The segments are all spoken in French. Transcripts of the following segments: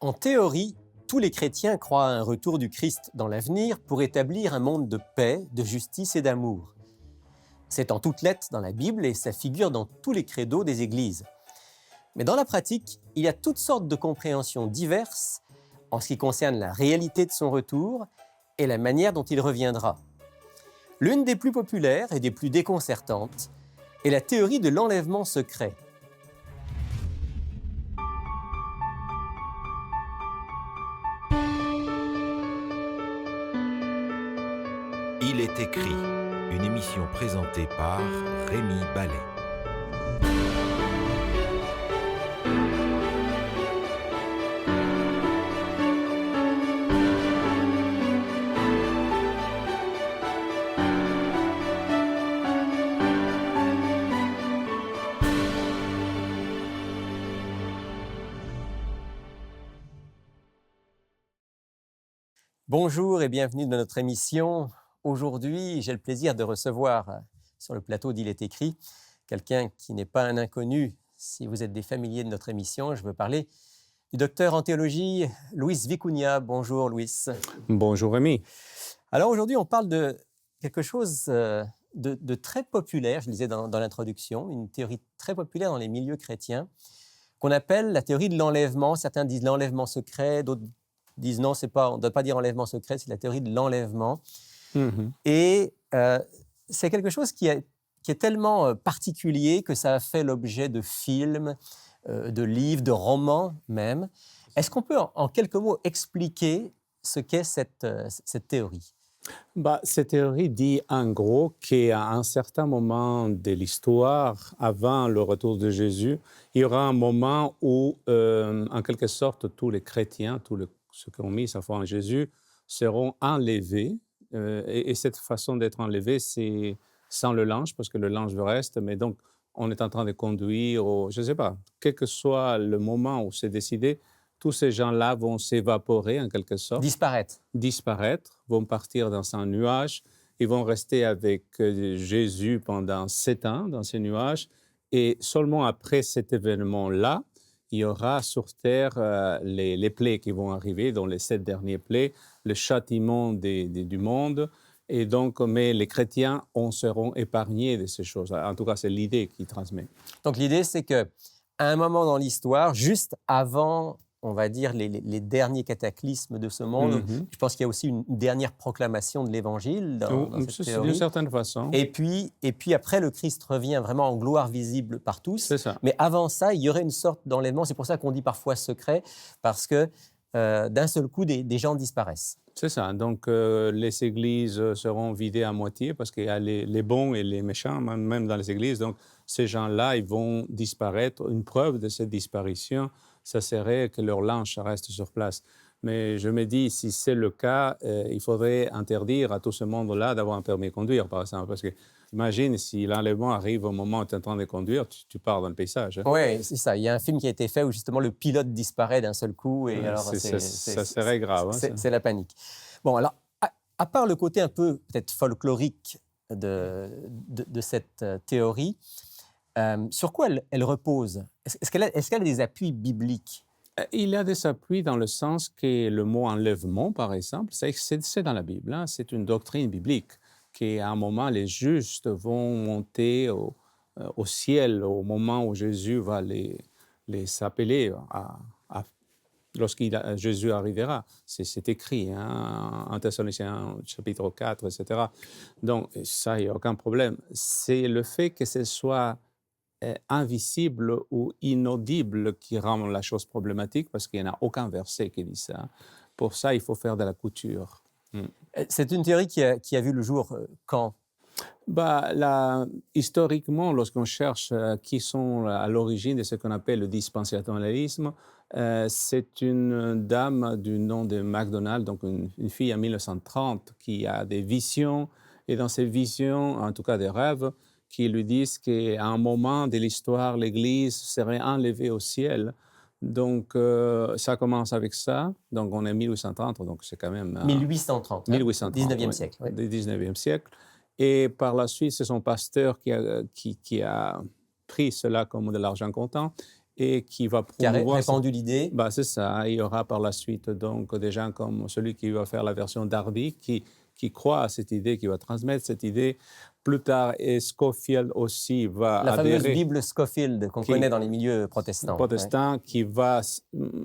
En théorie, tous les chrétiens croient à un retour du Christ dans l'avenir pour établir un monde de paix, de justice et d'amour. C'est en toutes lettres dans la Bible et ça figure dans tous les credos des églises. Mais dans la pratique, il y a toutes sortes de compréhensions diverses en ce qui concerne la réalité de son retour et la manière dont il reviendra. L'une des plus populaires et des plus déconcertantes est la théorie de l'enlèvement secret. Il est écrit, une émission présentée par Rémi Ballet. Bonjour et bienvenue dans notre émission. Aujourd'hui, j'ai le plaisir de recevoir sur le plateau d'Il est écrit quelqu'un qui n'est pas un inconnu. Si vous êtes des familiers de notre émission, je veux parler du docteur en théologie Luis Vicuña. Bonjour Luis. Bonjour Rémi. Alors aujourd'hui, on parle de quelque chose de très populaire, je le disais dans l'introduction, une théorie très populaire dans les milieux chrétiens qu'on appelle la théorie de l'enlèvement. Certains disent l'enlèvement secret, d'autres disent non, on ne doit pas dire enlèvement secret, c'est la théorie de l'enlèvement. Et c'est quelque chose qui est tellement particulier que ça a fait l'objet de films, de livres, de romans même. Est-ce qu'on peut en quelques mots expliquer ce qu'est cette théorie? Cette théorie dit en gros qu'à un certain moment de l'histoire, avant le retour de Jésus, il y aura un moment où, en quelque sorte, tous les chrétiens, ceux qui ont mis sa foi en Jésus, seront enlevés. Et cette façon d'être enlevé, c'est sans le linge, parce que le linge reste. Mais donc, on est en train de conduire, je ne sais pas, quel que soit le moment où c'est décidé, tous ces gens-là vont s'évaporer en quelque sorte. Disparaître, vont partir dans un nuage. Ils vont rester avec Jésus pendant 7 ans dans ces nuages. Et seulement après cet événement-là, il y aura sur terre les plaies qui vont arriver, dans les 7 derniers plaies, le châtiment du monde. Et donc, mais les chrétiens seront épargnés de ces choses. En tout cas, c'est l'idée qu'il transmet. Donc l'idée, c'est qu'à un moment dans l'histoire, juste avant, on va dire, les derniers cataclysmes de ce monde, je pense qu'il y a aussi une dernière proclamation de l'Évangile dans cette théorie. D'une certaine façon. Et puis après, le Christ revient vraiment en gloire visible par tous. C'est ça. Mais avant ça, il y aurait une sorte d'enlèvement. C'est pour ça qu'on dit parfois secret, parce que d'un seul coup, des gens disparaissent. C'est ça. Donc, les églises seront vidées à moitié parce qu'il y a les bons et les méchants, même dans les églises. Donc, ces gens-là, ils vont disparaître. Une preuve de cette disparition, ça serait que leur linge reste sur place. Mais je me dis, si c'est le cas, il faudrait interdire à tout ce monde-là d'avoir un permis de conduire, par exemple. Parce que imagine, si l'enlèvement arrive au moment où tu es en train de conduire, tu pars dans le paysage. Oui, c'est ça. Il y a un film qui a été fait où justement le pilote disparaît d'un seul coup. Et alors, ça serait grave. C'est la panique. Bon, alors, à part le côté un peu peut-être folklorique de cette théorie, sur quoi elle repose? Est-ce qu'elle a des appuis bibliques? Il y a des appuis dans le sens que le mot enlèvement, par exemple, c'est dans la Bible. C'est une doctrine biblique qu'à un moment, les justes vont monter au ciel au moment où Jésus va les appeler lorsque Jésus arrivera. C'est écrit en Thessaloniciens chapitre 4, etc. Donc, ça, il n'y a aucun problème. C'est le fait que ce soit invisible ou inaudible qui rend la chose problématique parce qu'il n'y en a aucun verset qui dit ça. Pour ça, il faut faire de la couture. C'est une théorie qui a vu le jour quand? Historiquement, lorsqu'on cherche qui sont à l'origine de ce qu'on appelle le dispensationalisme, c'est une dame du nom de MacDonald, donc une fille en 1930 qui a des visions, et dans ces visions, en tout cas des rêves, qui lui disent qu'à un moment de l'histoire, l'Église serait enlevée au ciel. Donc, ça commence avec ça. Donc, on est 1830, donc c'est quand même... 1830, 19e siècle. Oui. 19e siècle. Et par la suite, c'est son pasteur qui a pris cela comme de l'argent comptant et qui va Qui a promouvoir... répandu l'idée. Bah, c'est ça. Il y aura par la suite donc des gens comme celui qui va faire la version Darby qui croit à cette idée, qui va transmettre cette idée. Plus tard, et Scofield aussi va La fameuse adhérer, Bible Scofield qu'on connaît dans les milieux protestants. protestant, qui va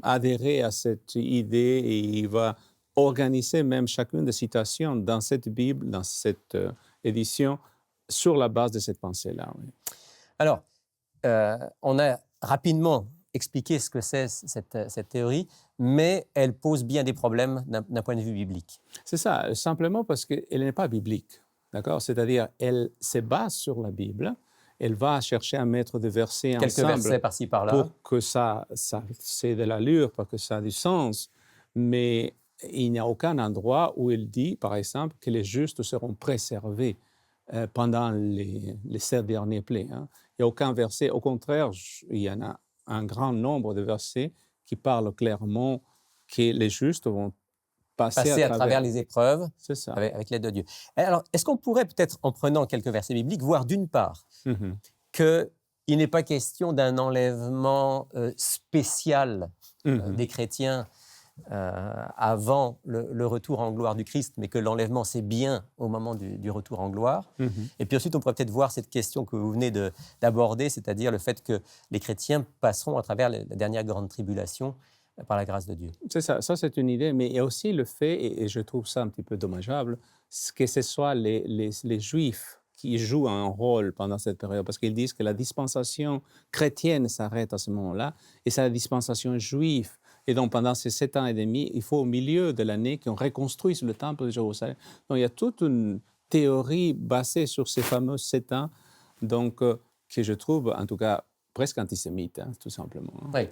adhérer à cette idée et il va organiser même chacune des citations dans cette Bible, dans cette édition, sur la base de cette pensée-là. Oui. Alors, on a rapidement expliqué ce que c'est cette théorie, mais elle pose bien des problèmes d'un point de vue biblique. C'est ça, simplement parce qu'elle n'est pas biblique. D'accord? C'est-à-dire, elle se base sur la Bible, elle va chercher à mettre des versets Quelques ensemble versets par-ci par-là. pour que ça ait de l'allure, pour que ça ait du sens. Mais il n'y a aucun endroit où elle dit, par exemple, que les justes seront préservés pendant les 7 derniers plaies. Hein. Il n'y a aucun verset. Au contraire, il y en a un grand nombre de versets qui parlent clairement que les justes vont passer à travers les épreuves C'est ça. avec l'aide de Dieu. Alors, est-ce qu'on pourrait peut-être, en prenant quelques versets bibliques, voir d'une part Mhm. qu'il n'est pas question d'un enlèvement spécial Mhm. des chrétiens avant le retour en gloire du Christ, mais que l'enlèvement, c'est bien au moment du retour en gloire. Mhm. Et puis ensuite, on pourrait peut-être voir cette question que vous venez d'aborder, c'est-à-dire le fait que les chrétiens passeront à travers la dernière grande tribulation par la grâce de Dieu. C'est ça, c'est une idée, mais il y a aussi le fait, et je trouve ça un petit peu dommageable, que ce soit les Juifs qui jouent un rôle pendant cette période, parce qu'ils disent que la dispensation chrétienne s'arrête à ce moment-là, et c'est la dispensation juive. Et donc, pendant ces 7 ans et demi, il faut au milieu de l'année qu'on reconstruise le temple de Jérusalem. Donc, il y a toute une théorie basée sur ces fameux 7 ans, donc, que je trouve, en tout cas, presque antisémite, hein, tout simplement. Oui,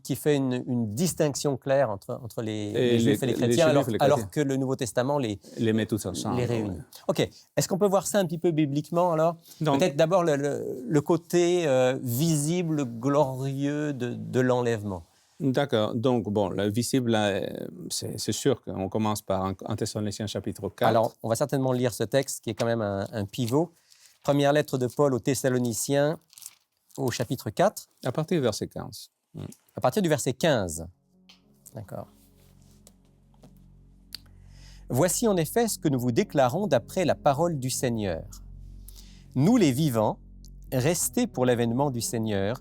qui fait une distinction claire entre les Juifs et les chrétiens, Juifs et les alors chrétiens. que le Nouveau Testament les met tous ensemble. les réunit. Ouais. OK. Est-ce qu'on peut voir ça un petit peu bibliquement, alors? Donc- Peut-être d'abord le côté visible, glorieux de l'enlèvement. D'accord. Donc, bon, le visible, là, c'est sûr qu'on commence par 1 Thessaloniciens chapitre 4. Alors, on va certainement lire ce texte qui est quand même un pivot. Première lettre de Paul aux Thessaloniciens, au chapitre 4, À partir du verset 15. à partir du verset 15. D'accord. Voici en effet ce que nous vous déclarons d'après la parole du Seigneur. Nous les vivants, restés pour l'avènement du Seigneur,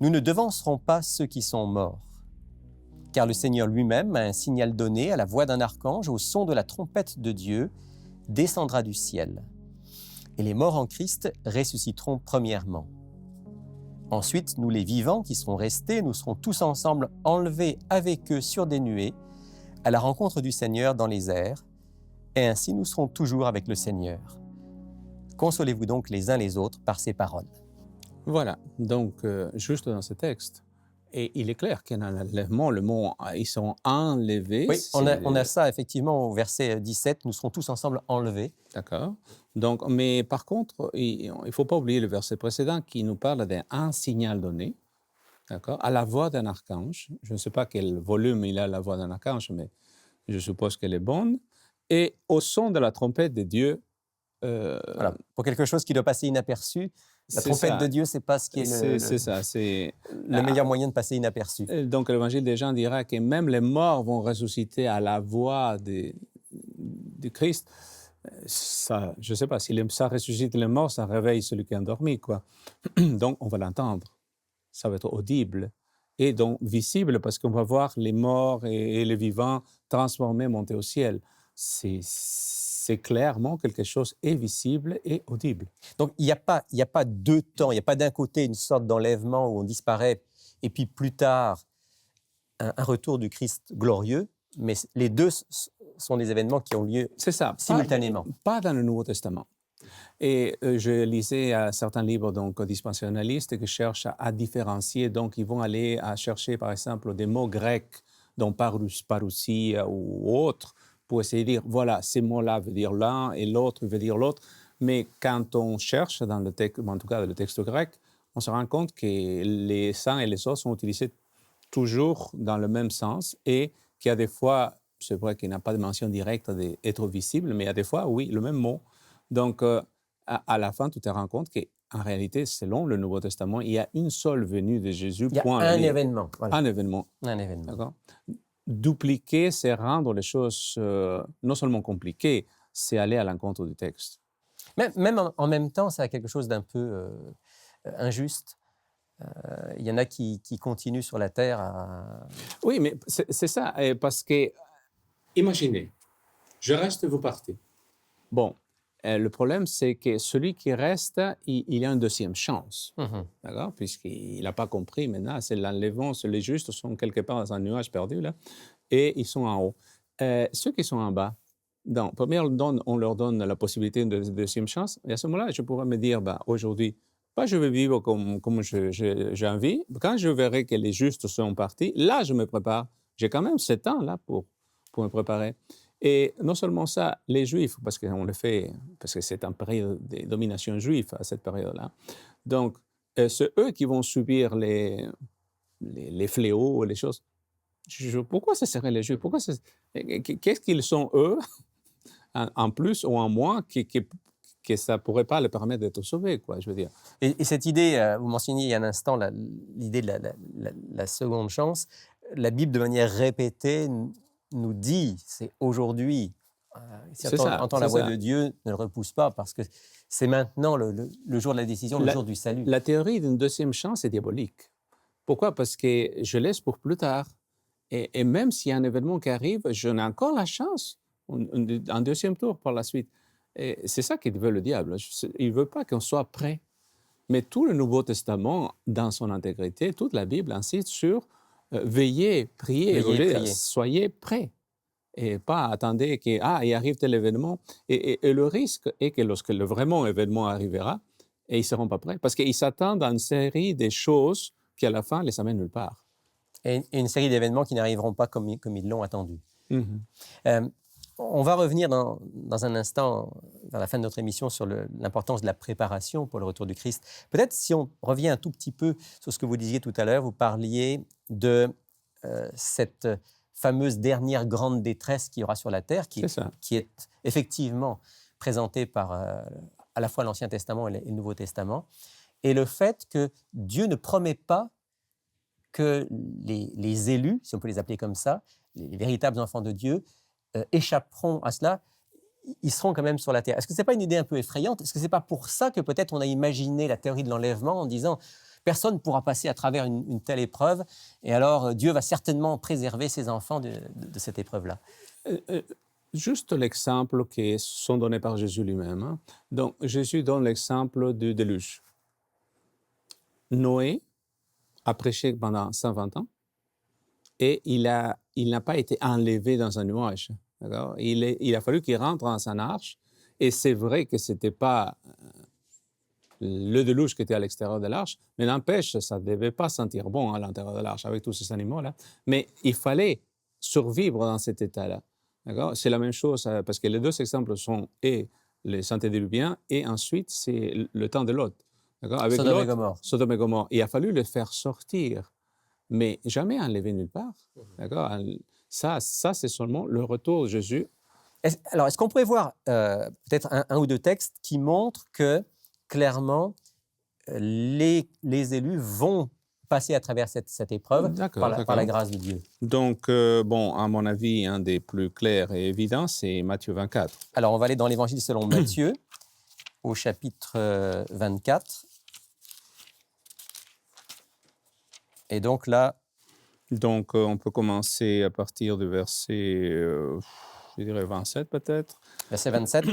nous ne devancerons pas ceux qui sont morts. Car le Seigneur lui-même a un signal donné à la voix d'un archange, au son de la trompette de Dieu, descendra du ciel. Et les morts en Christ ressusciteront premièrement. Ensuite, nous les vivants qui serons restés, nous serons tous ensemble enlevés avec eux sur des nuées, à la rencontre du Seigneur dans les airs, et ainsi nous serons toujours avec le Seigneur. Consolez-vous donc les uns les autres par ces paroles. Voilà. Donc, juste dans ce texte. Et il est clair qu'il y a un enlèvement, le mot « ils sont enlevés ». Oui, on a ça effectivement au verset 17, nous serons tous ensemble enlevés. D'accord. Donc, mais par contre, il ne faut pas oublier le verset précédent qui nous parle d'un signal donné, d'accord, à la voix d'un archange. Je ne sais pas quel volume il a la voix d'un archange, mais je suppose qu'elle est bonne. Et au son de la trompette de Dieu. Voilà. Pour quelque chose qui doit passer inaperçu, la C'est trompette ça. de Dieu, c'est pas ce qui est C'est ça. C'est le meilleur moyen de passer inaperçu. Donc, l'évangile des Jean dira que même les morts vont ressusciter à la voix du Christ. Ça, je ne sais pas, si ça ressuscite les morts, ça réveille celui qui est endormi, quoi. Donc, on va l'entendre. Ça va être audible et donc visible parce qu'on va voir les morts et les vivants transformés, monter au ciel. C'est clairement quelque chose est visible et audible. Donc, il n'y a pas deux temps. Il n'y a pas d'un côté une sorte d'enlèvement où on disparaît et puis plus tard un retour du Christ glorieux, mais les deux sont des événements qui ont lieu C'est ça, simultanément. Pas dans le Nouveau Testament. Et je lisais certains livres donc, dispensationalistes qui cherchent à différencier. Donc, ils vont aller à chercher, par exemple, des mots grecs, dont parousia ou autres, pour essayer de dire, voilà, ces mots-là veulent dire l'un et l'autre veut dire l'autre. Mais quand on cherche dans le texte, en tout cas dans le texte grec, on se rend compte que les uns et les autres sont utilisés toujours dans le même sens et qu'il y a des fois, c'est vrai qu'il n'y a pas de mention directe d'être visible, mais il y a des fois, oui, le même mot. Donc, à la fin, tu te rends compte que en réalité, selon le Nouveau Testament, il y a une seule venue de Jésus, Il y a point. un événement. Voilà. Un événement, Un événement. d'accord? Dupliquer, c'est rendre les choses non seulement compliquées, c'est aller à l'encontre du texte. Même en même temps, ça a quelque chose d'un peu injuste. Il y en a qui continuent sur la terre à... Oui, mais c'est ça, parce que, imaginez, je reste, vous partez. Bon, le problème, c'est que celui qui reste, il a une deuxième chance, Mhm. d'accord? Puisqu'il n'a pas compris, maintenant, c'est l'enlèvement, les justes sont quelque part dans un nuage perdu, là, et ils sont en haut. Ceux qui sont en bas, donc, première, on leur donne la possibilité de deuxième chance, et à ce moment-là, je pourrais me dire, bah, aujourd'hui, pas je vais vivre comme j'ai envie. Quand je verrai que les justes sont partis, là, je me prépare. J'ai quand même 7 ans, là, pour me préparer. Et non seulement ça, les Juifs, parce qu'on le fait, parce que c'est une période de domination juive à cette période-là. Donc, c'est eux qui vont subir les fléaux, les choses. Pourquoi ce serait les Juifs? Qu'est-ce qu'ils sont, eux, en plus ou en moins, que ça ne pourrait pas leur permettre d'être sauvés, quoi, je veux dire. Et cette idée, vous mentionniez il y a un instant l'idée de la seconde chance. La Bible, de manière répétée, nous dit, c'est aujourd'hui. Si C'est ça, entend c'est la voix ça. de Dieu, ne le repousse pas, parce que c'est maintenant le jour de la décision, le jour du salut. La théorie d'une deuxième chance est diabolique. Pourquoi? Parce que je laisse pour plus tard. Et même s'il y a un événement qui arrive, j'en ai encore la chance, un deuxième tour par la suite. Et c'est ça qu'il veut le diable. Il ne veut pas qu'on soit prêt. Mais tout le Nouveau Testament, dans son intégrité, toute la Bible insiste sur veillez, priez, Priez. soyez prêts. Et pas attendez qu'il arrive tel événement. Et le risque est que lorsque le vraiment événement arrivera, et ils ne seront pas prêts. Parce qu'ils s'attendent à une série de choses qui, à la fin, les amènent nulle part. Et une série d'événements qui n'arriveront pas comme ils l'ont attendu. Mm-hmm. On va revenir dans un instant, vers la fin de notre émission, sur l'importance de la préparation pour le retour du Christ. Peut-être si on revient un tout petit peu sur ce que vous disiez tout à l'heure, vous parliez de cette fameuse dernière grande détresse qu'il y aura sur la terre, qui est effectivement présentée par à la fois l'Ancien Testament et le Nouveau Testament, et le fait que Dieu ne promet pas que les élus, si on peut les appeler comme ça, les véritables enfants de Dieu, échapperont à cela, ils seront quand même sur la terre. Est-ce que ce n'est pas une idée un peu effrayante? Est-ce que ce n'est pas pour ça que peut-être on a imaginé la théorie de l'enlèvement en disant personne ne pourra passer à travers une telle épreuve et alors Dieu va certainement préserver ses enfants de cette épreuve-là? Juste l'exemple qui sont donnés par Jésus lui-même. Hein. Donc, Jésus donne l'exemple du déluge. Noé a prêché pendant 120 ans et il n'a pas été enlevé dans un nuage. D'accord? Il a fallu qu'il rentre dans un arche et c'est vrai que ce n'était pas le déluge qui était à l'extérieur de l'arche, mais n'empêche, ça ne devait pas sentir bon à l'intérieur de l'arche avec tous ces animaux-là. Mais il fallait survivre dans cet état-là. D'accord? C'est la même chose, parce que les deux exemples sont et les antédiluviens et ensuite c'est le temps de Lot. D'accord? Avec Sodome Lot, et Gomorrhe. Sodome et Gomorrhe. Il a fallu le faire sortir, mais jamais enlever nulle part. D'accord? Ça, c'est seulement le retour de Jésus. Alors, est-ce qu'on pourrait voir peut-être un ou deux textes qui montrent que, clairement, les élus vont passer à travers cette épreuve par la grâce de Dieu? Donc, bon, à mon avis, un des plus clairs et évidents, c'est Matthieu 24. Alors, on va aller dans l'Évangile selon Matthieu, au chapitre 24. Et donc là... Donc, on peut commencer à partir du verset, je dirais 27 peut-être. Verset 27.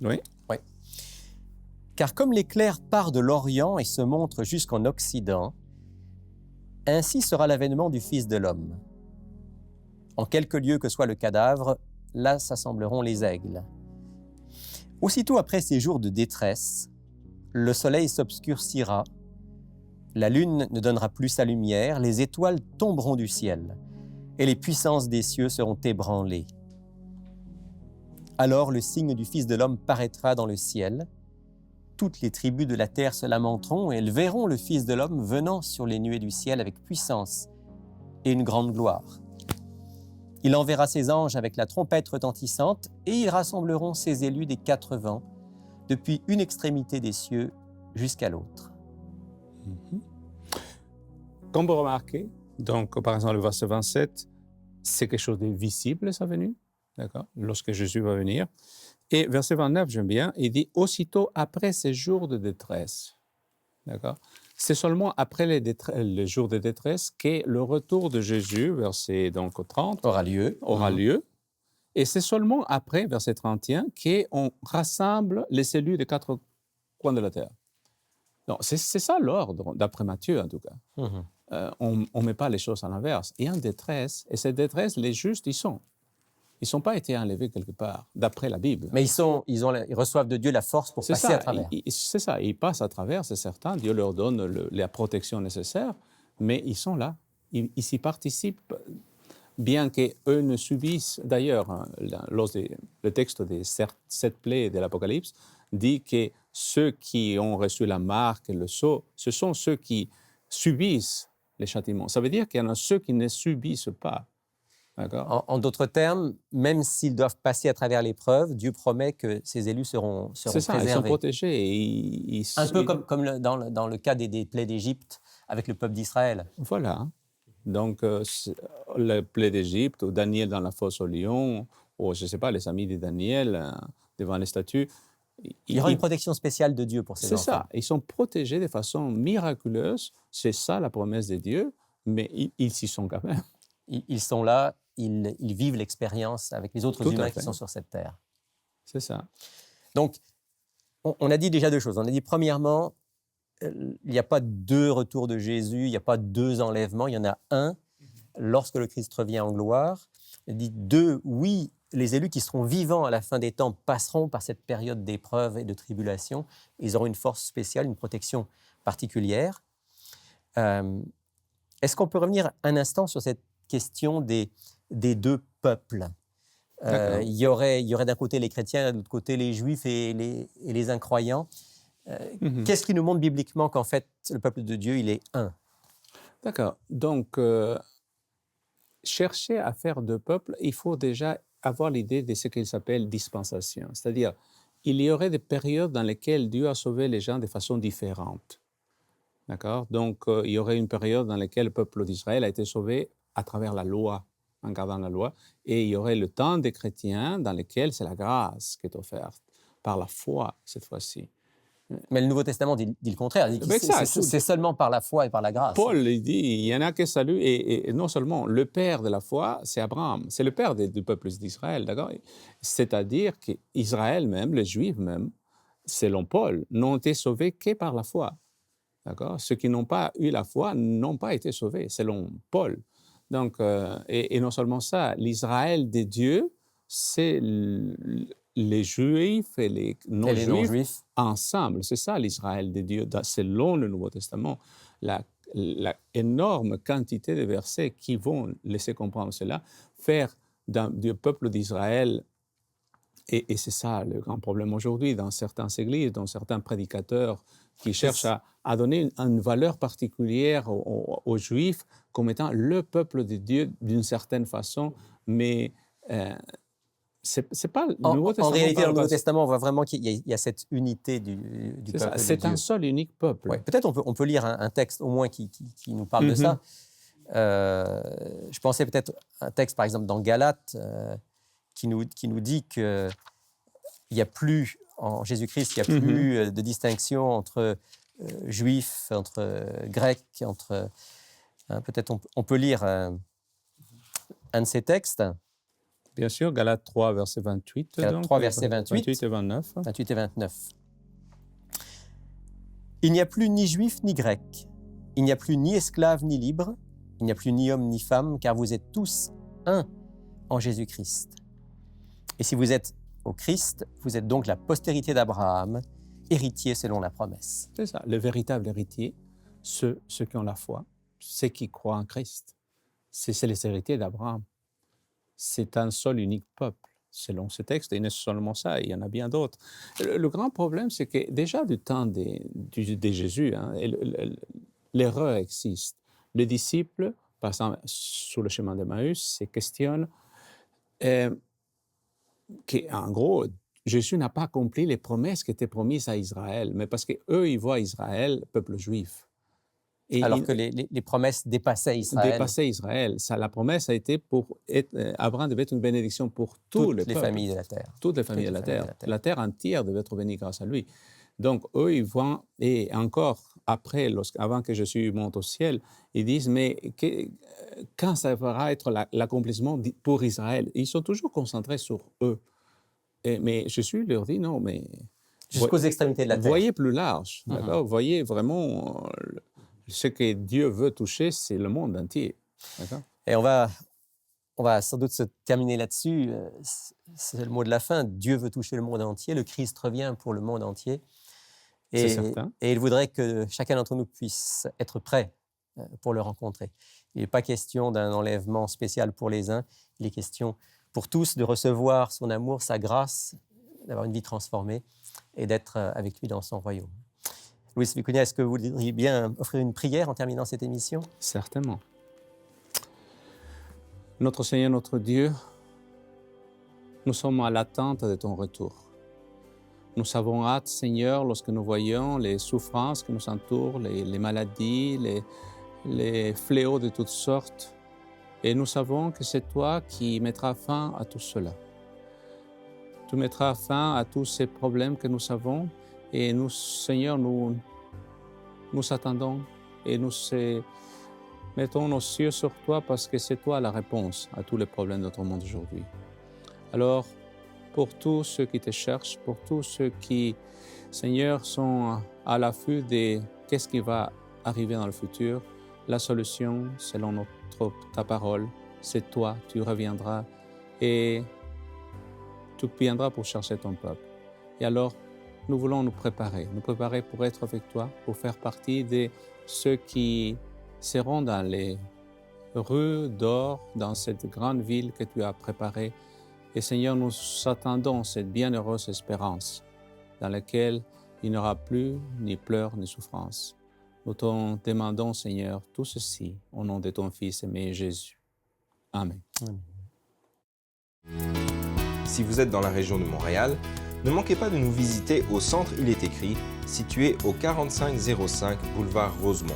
Oui. Oui. Car comme l'éclair part de l'Orient et se montre jusqu'en Occident, ainsi sera l'avènement du Fils de l'homme. En quelque lieu que soit le cadavre, là s'assembleront les aigles. Aussitôt après ces jours de détresse, le soleil s'obscurcira, la lune ne donnera plus sa lumière, les étoiles tomberont du ciel, et les puissances des cieux seront ébranlées. Alors le signe du Fils de l'homme paraîtra dans le ciel. Toutes les tribus de la terre se lamenteront, et elles verront le Fils de l'homme venant sur les nuées du ciel avec puissance et une grande gloire. Il enverra ses anges avec la trompette retentissante, et ils rassembleront ses élus des 4 vents, depuis une extrémité des cieux jusqu'à l'autre. Comme vous remarquez, donc par exemple le verset 27, c'est quelque chose de visible, sa venue, d'accord, lorsque Jésus va venir. Et verset 29, j'aime bien, il dit « Aussitôt après ces jours de détresse ». D'accord. C'est seulement après les jours de détresse que le retour de Jésus, verset donc 30, Aura lieu. aura lieu. Et c'est seulement après, verset 31, qu'on rassemble les élus des quatre coins de la terre. Donc, c'est ça l'ordre, d'après Matthieu en tout cas. Mhm. On ne met pas les choses à l'inverse. Il y a une détresse, et cette détresse, les justes, ils sont. Ils ne sont pas été enlevés quelque part, d'après la Bible. Mais ils reçoivent de Dieu la force pour passer à travers. C'est ça, ils passent à travers, c'est certain. Dieu leur donne la protection nécessaire, mais ils sont là. Ils y participent, bien qu'eux ne subissent. D'ailleurs, hein, le texte des 7 plaies de l'Apocalypse dit que ceux qui ont reçu la marque et le sceau, ce sont ceux qui subissent les châtiments. Ça veut dire qu'il y en a ceux qui ne subissent pas. En d'autres termes, même s'ils doivent passer à travers l'épreuve, Dieu promet que ses élus seront C'est ça, préservés. ils sont protégés. Un peu comme dans le cas des plaies d'Égypte avec le peuple d'Israël. Voilà. Donc, le plaie d'Égypte, ou Daniel dans la fosse au lion, ou je ne sais pas, les amis de Daniel devant les statues. Il y aura une protection spéciale de Dieu pour ces enfants. C'est ça, ils sont protégés de façon miraculeuse. C'est ça la promesse de Dieu, mais ils y sont quand même. Ils sont là, ils vivent l'expérience avec les autres humains qui sont sur cette terre. C'est ça. Donc, on a dit déjà 2 choses. On a dit, premièrement, il n'y a pas 2 retours de Jésus, il n'y a pas 2 enlèvements, il y en a un lorsque le Christ revient en gloire. Il dit 2, oui, les élus qui seront vivants à la fin des temps passeront par cette période d'épreuve et de tribulation. Ils auront une force spéciale, une protection particulière. Est-ce qu'on peut revenir un instant sur cette question des 2 peuples? Il y aurait d'un côté les chrétiens, de l'autre côté les juifs et les incroyants. Qu'est-ce qui nous montre bibliquement qu'en fait, le peuple de Dieu, il est un? D'accord. Donc, chercher à faire 2 peuples, il faut déjà avoir l'idée de ce qu'il s'appelle dispensation. C'est-à-dire, il y aurait des périodes dans lesquelles Dieu a sauvé les gens de façon différente. D'accord? Donc, il y aurait une période dans laquelle le peuple d'Israël a été sauvé à travers la loi, en gardant la loi, et il y aurait le temps des chrétiens dans lequel c'est la grâce qui est offerte, par la foi cette fois-ci. Mais le Nouveau Testament dit le contraire. Il dit que c'est seulement par la foi et par la grâce. Paul il dit il y en a qui saluent, et non seulement le père de la foi, c'est Abraham, c'est le père du peuple d'Israël, d'accord? C'est-à-dire qu'Israël même, les Juifs même, selon Paul, n'ont été sauvés que par la foi. D'accord? Ceux qui n'ont pas eu la foi n'ont pas été sauvés, selon Paul. Donc, et non seulement ça, l'Israël des dieux, c'est les Juifs et les non-Juifs ensemble. C'est ça l'Israël des dieux, selon le Nouveau Testament. La énorme quantité de versets qui vont laisser comprendre cela, faire du peuple d'Israël, et c'est ça le grand problème aujourd'hui dans certaines églises, dans certains prédicateurs qui cherchent à donner une valeur particulière aux Juifs comme étant le peuple de Dieu d'une certaine façon, mais c'est pas le Nouveau Testament. En réalité, dans le Nouveau Testament, on voit vraiment qu'il y a cette unité du peuple de Dieu. C'est un seul et unique peuple. Ouais, peut-être on peut lire un texte au moins qui nous parle de ça. Je pensais peut-être un texte, par exemple, dans Galates, qui nous dit qu'il n'y a plus, en Jésus-Christ, il n'y a plus de distinction entre juifs, entre grecs, entre... peut-être on peut lire un de ces textes. Bien sûr, Galates 3, verset 28. Galates 3, verset 28. 28 et 29. 28 et 29. Il n'y a plus ni juif ni grec. Il n'y a plus ni esclave ni libre. Il n'y a plus ni homme ni femme, car vous êtes tous un en Jésus-Christ. Et si vous êtes au Christ, vous êtes donc la postérité d'Abraham, héritier selon la promesse. C'est ça, le véritable héritier, ceux qui ont la foi, ceux qui croient en Christ. C'est les héritiers d'Abraham. C'est un seul unique peuple, selon ce texte. Et non seulement ça, il y en a bien d'autres. Le grand problème, c'est que déjà du temps de Jésus, l'erreur existe. Les disciples, par exemple, sur le chemin d'Emmaüs, se questionnent qu'en gros, Jésus n'a pas accompli les promesses qui étaient promises à Israël, mais parce qu'eux, ils voient Israël, peuple juif. Et Alors que les promesses dépassaient Israël. dépassaient Israël. Ça, la promesse a été Abraham devait être une bénédiction pour tous Toutes les les peuples. familles de la terre. Toutes les familles de la terre. La terre entière devait être bénie grâce à lui. Donc, eux, ils voient, et encore après, avant que Jésus monte au ciel, ils disent, mais quand ça va être l'accomplissement pour Israël? Ils sont toujours concentrés sur eux. Mais Jésus leur dit, non, mais... Jusqu'aux extrémités de la terre. Voyez plus large, d'accord? Voyez vraiment, ce que Dieu veut toucher, c'est le monde entier, d'accord? Et on va sans doute se terminer là-dessus. C'est le mot de la fin. Dieu veut toucher le monde entier. Le Christ revient pour le monde entier. C'est certain. Et il voudrait que chacun d'entre nous puisse être prêt pour le rencontrer. Il n'est pas question d'un enlèvement spécial pour les uns. Il est question pour tous de recevoir son amour, sa grâce, d'avoir une vie transformée et d'être avec lui dans son royaume. Luis Vicuña, est-ce que vous voudriez bien offrir une prière en terminant cette émission? Certainement. Notre Seigneur, notre Dieu, nous sommes à l'attente de ton retour. Nous avons hâte, Seigneur, lorsque nous voyons les souffrances qui nous entourent, les maladies, les fléaux de toutes sortes. Et nous savons que c'est toi qui mettras fin à tout cela. Tu mettras fin à tous ces problèmes que nous avons. Et nous, Seigneur, nous attendons et nous mettons nos yeux sur toi parce que c'est toi la réponse à tous les problèmes de notre monde aujourd'hui. Alors, pour tous ceux qui te cherchent, pour tous ceux qui, Seigneur, sont à l'affût de qu'est-ce qui va arriver dans le futur, la solution, selon ta parole, c'est toi, tu reviendras et tu viendras pour chercher ton peuple. Et alors, nous voulons nous préparer pour être avec toi, pour faire partie de ceux qui seront dans les rues d'or, dans cette grande ville que tu as préparée. Et Seigneur, nous attendons cette bienheureuse espérance dans laquelle il n'y aura plus ni pleurs ni souffrance. Nous te demandons, Seigneur, tout ceci au nom de ton Fils aimé Jésus. Amen. Si vous êtes dans la région de Montréal, ne manquez pas de nous visiter au Centre Il est écrit, situé au 4505 boulevard Rosemont.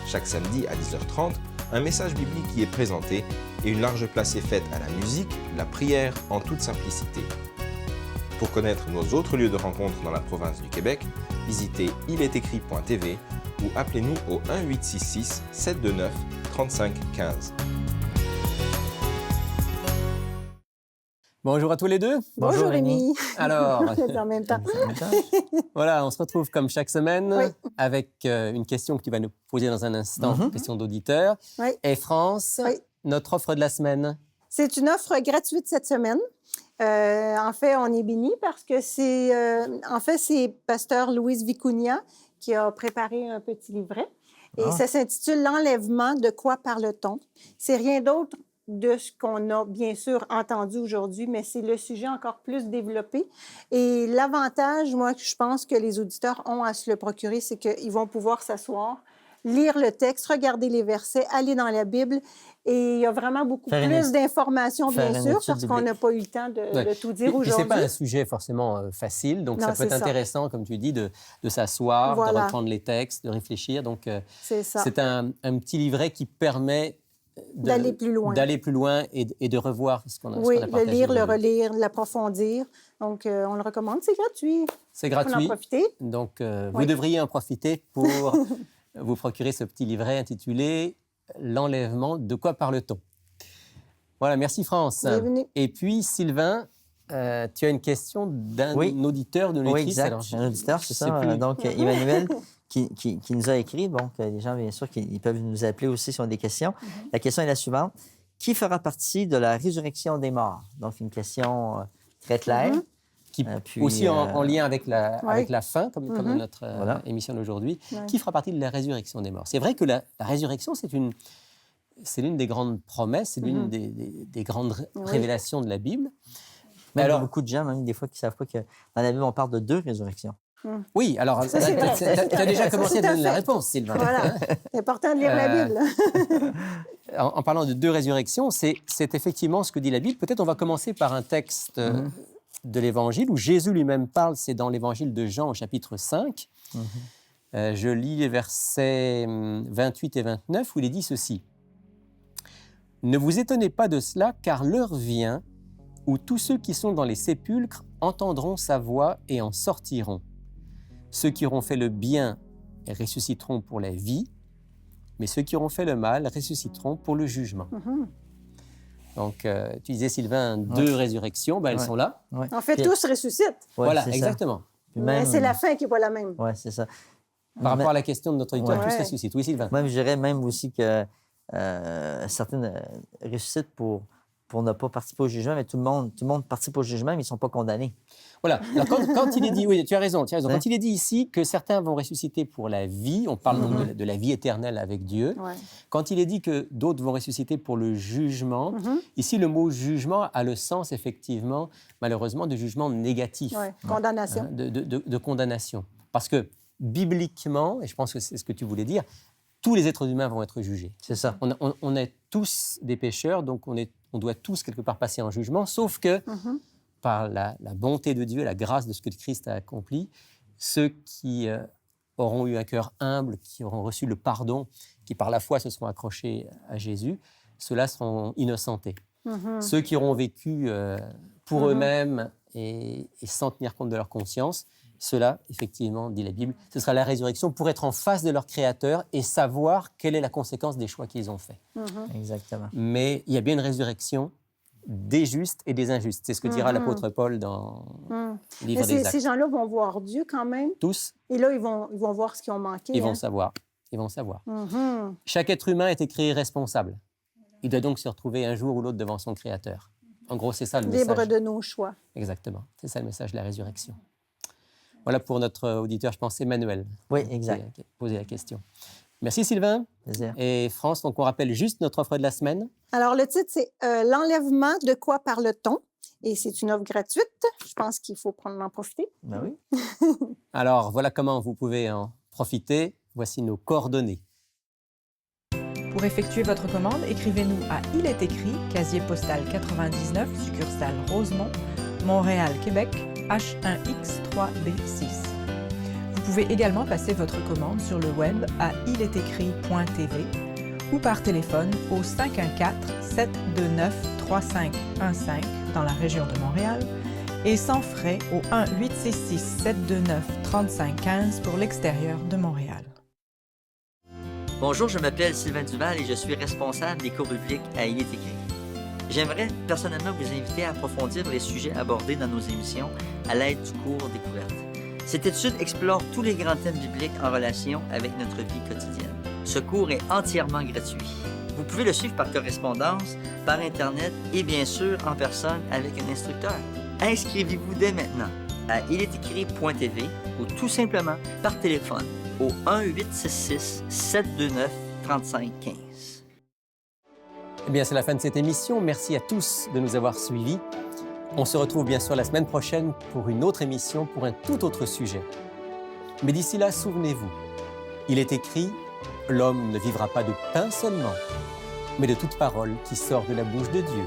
Chaque samedi à 10h30, un message biblique y est présenté et une large place est faite à la musique, la prière en toute simplicité. Pour connaître nos autres lieux de rencontre dans la province du Québec, visitez ilestécrit.tv ou appelez-nous au 1-866-729-3515. Bonjour à tous les deux. Bonjour Rémi. Alors, en même temps. voilà, on se retrouve comme chaque semaine Oui. avec une question que tu vas nous poser dans un instant, question d'auditeur. Oui. Et France, Oui. notre offre de la semaine. C'est une offre gratuite cette semaine. En fait, on est bénis parce que c'est pasteur Luis Vicuña qui a préparé un petit livret. Et ça s'intitule « L'enlèvement, de quoi parle-t-on ?» C'est rien d'autre de ce qu'on a bien sûr entendu aujourd'hui, mais c'est le sujet encore plus développé. Et l'avantage, moi, que je pense que les auditeurs ont à se le procurer, c'est qu'ils vont pouvoir s'asseoir, lire le texte, regarder les versets, aller dans la Bible. Et il y a vraiment beaucoup plus d'informations, bien sûr, parce qu'on n'a pas eu le temps de tout dire aujourd'hui. Ce n'est pas un sujet forcément facile, donc Non, ça peut être intéressant, comme tu dis, de s'asseoir, de reprendre les textes, de réfléchir. Donc, c'est un petit livret qui permet d'aller plus loin. D'aller plus loin et de revoir ce qu'on a Oui, partagé. le lire, le relire, l'approfondir. Donc, on le recommande. C'est gratuit. C'est gratuit. On en profiter. Donc, vous devriez en profiter pour vous procurer ce petit livret intitulé « L'enlèvement, de quoi parle-t-on ?» Voilà, merci France. Bienvenue. Et puis, Sylvain, tu as une question d'un auditeur de l'Écrit. Oui, exact. Alors, un auditeur, c'est ça. Donc, Emmanuel qui nous a écrit. Donc, les gens, bien sûr, ils peuvent nous appeler aussi s'ils ont des questions. La question est la suivante. Qui fera partie de la résurrection des morts? Donc, une question très claire. Qui, puis, aussi en lien avec la fin, comme notre émission d'aujourd'hui. Qui fera partie de la résurrection des morts? C'est vrai que la résurrection, c'est l'une des grandes promesses, c'est l'une des grandes révélations de la Bible. Mais alors, il y a beaucoup de gens, même, des fois, qui ne savent pas que dans la Bible, on parle de 2 résurrections. Oui, alors, tu as déjà commencé à donner la réponse, Sylvain. Voilà, c'est important de lire la Bible. En parlant de 2 résurrections, c'est effectivement ce que dit la Bible. Peut-être on va commencer par un texte de l'Évangile où Jésus lui-même parle, c'est dans l'Évangile de Jean au chapitre 5. Je lis les versets 28 et 29 où il est dit ceci. « Ne vous étonnez pas de cela, car l'heure vient où tous ceux qui sont dans les sépulcres entendront sa voix et en sortiront. Ceux qui auront fait le bien ressusciteront pour la vie, mais ceux qui auront fait le mal ressusciteront pour le jugement. Donc, tu disais, Sylvain, 2 résurrections, elles sont là. Ouais. En fait, Puis- tous ressuscitent. Ouais, Voilà, c'est ça. exactement. Puis Mais même- c'est la fin qui n'est pas la même. Ouais, c'est ça. Par rapport à la question de notre auditeur, Ouais. tous ressuscitent. Oui, Sylvain. Même, je dirais même aussi que certaines ressuscitent pour ne pas participer au jugement, mais tout le monde participe au jugement, mais ils ne sont pas condamnés. Voilà. Alors, quand il est dit, oui, tu as raison. Ouais. Quand il est dit ici que certains vont ressusciter pour la vie, on parle donc de la vie éternelle avec Dieu. Ouais. Quand il est dit que d'autres vont ressusciter pour le jugement, ici, le mot jugement a le sens, effectivement, malheureusement, de jugement négatif, Ouais. Condamnation. de condamnation. Parce que, bibliquement, et je pense que c'est ce que tu voulais dire, tous les êtres humains vont être jugés. C'est ça. On est tous des pécheurs, donc on doit tous quelque part passer en jugement, sauf que par la bonté de Dieu, la grâce de ce que Christ a accompli, ceux qui auront eu un cœur humble, qui auront reçu le pardon, qui par la foi se seront accrochés à Jésus, ceux-là seront innocentés. Ceux qui auront vécu pour eux-mêmes et sans tenir compte de leur conscience, ceux-là, effectivement, dit la Bible, ce sera la résurrection pour être en face de leur Créateur et savoir quelle est la conséquence des choix qu'ils ont faits. Exactement. Mais il y a bien une résurrection des justes et des injustes. C'est ce que dira l'apôtre Paul dans le livre Mais des Actes. ces gens-là vont voir Dieu quand même. Tous, Et là, ils vont voir ce qu'ils ont manqué. ils vont hein. savoir. Ils vont savoir. Mhm. Chaque être humain est créé responsable. Il doit donc se retrouver un jour ou l'autre devant son Créateur. En gros, c'est ça le Libre message. de nos choix. Exactement. C'est ça le message de la résurrection. Voilà pour notre auditeur, je pense, Emmanuel. Oui, exact. Poser la question. Merci Sylvain. Plaisir. Et France, donc on rappelle juste notre offre de la semaine. Alors, le titre, c'est L'enlèvement, de quoi parle-t-on? Et c'est une offre gratuite. Je pense qu'il faut en profiter. Ben oui. Alors voilà comment vous pouvez en profiter. Voici nos coordonnées. Pour effectuer votre commande, écrivez-nous à Il est écrit, casier postal 99, succursale Rosemont, Montréal, Québec, H1X3B6. Vous pouvez également passer votre commande sur le web à ilétécrit.tv ou par téléphone au 514-729-3515 dans la région de Montréal et sans frais au 1-866-729-3515 pour l'extérieur de Montréal. Bonjour, je m'appelle Sylvain Duval et je suis responsable des cours bibliques à Il est écrit. J'aimerais personnellement vous inviter à approfondir les sujets abordés dans nos émissions à l'aide du cours Découverte. Cette étude explore tous les grands thèmes bibliques en relation avec notre vie quotidienne. Ce cours est entièrement gratuit. Vous pouvez le suivre par correspondance, par Internet et bien sûr en personne avec un instructeur. Inscrivez-vous dès maintenant à ilétécrit.tv ou tout simplement par téléphone au 1-866-729-3515. Eh bien, c'est la fin de cette émission. Merci à tous de nous avoir suivis. On se retrouve bien sûr la semaine prochaine pour une autre émission, pour un tout autre sujet. Mais d'ici là, souvenez-vous, il est écrit « L'homme ne vivra pas de pain seulement, mais de toute parole qui sort de la bouche de Dieu. »